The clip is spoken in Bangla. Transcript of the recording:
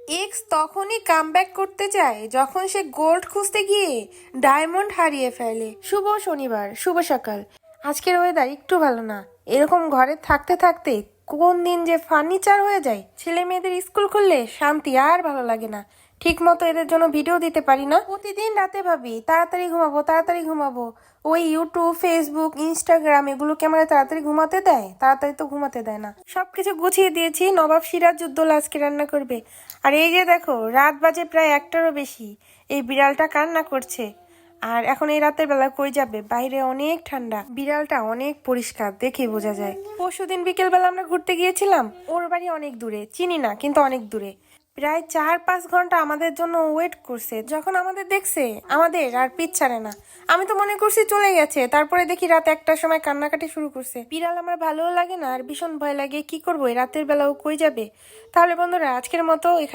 এক্স তখনই কামব্যাক করতে চায় যখন সে গোল্ড খুঁজতে গিয়ে ডায়মন্ড হারিয়ে ফেলে। শুভ শনিবার, শুভ সকাল। আজকের ওয়েদার একটু ভালো না। এরকম ঘরে থাকতে থাকতে কোন দিন যে ফার্নিচার হয়ে যায়। ছেলে মেয়েদের স্কুল খুললে শান্তি আর ভালো লাগে না। ঠিক মতো এদের জন্য ভিডিও দিতে পারি না। প্রতিদিন রাতে ভাবি তাড়াতাড়ি ঘুমাবো, তাড়াতাড়ি ঘুমাবো। ওই ইউটিউব, ফেসবুক, ইনস্টাগ্রাম এগুলোকে আমার তাড়াতাড়ি ঘুমাতে দেয়? তাড়াতাড়ি তো ঘুমাতে দেয় না। সবকিছু গুছিয়ে দিয়েছি, নবাব সিরাজউদ্দৌলা আজকে রান্না করবে। আর এই যে দেখো, রাত বাজে প্রায় 1টারও বেশি। এই বিড়ালটা কান্না করছে। আর এখন এই রাতের বেলা কই যাবে? বাইরে অনেক ঠান্ডা। বিড়ালটা অনেক পরিষ্কার, দেখেই বোঝা যায়। পরশুদিন বিকেল বেলা আমরা ঘুরতে গিয়েছিলাম। ওর বাড়ি অনেক দূরে, চিনি না কিন্তু অনেক দূরে। প্রায় 4-5 ঘন্টা আমাদের জন্য ওয়েট করছে। যখন আমাদের দেখছে, আমাদের আর পিছ ছাড়ে না। আমি তো মনে করছি চলে গেছে, তারপরে দেখি রাত 1টার সময় কান্নাকাটি শুরু করছে। বিড়াল আমার ভালোও লাগে না, আর ভীষণ ভয় লাগে। কি করবো, রাতের বেলাও কই যাবে? তাহলে বন্ধুরা, আজকের মতো এখানে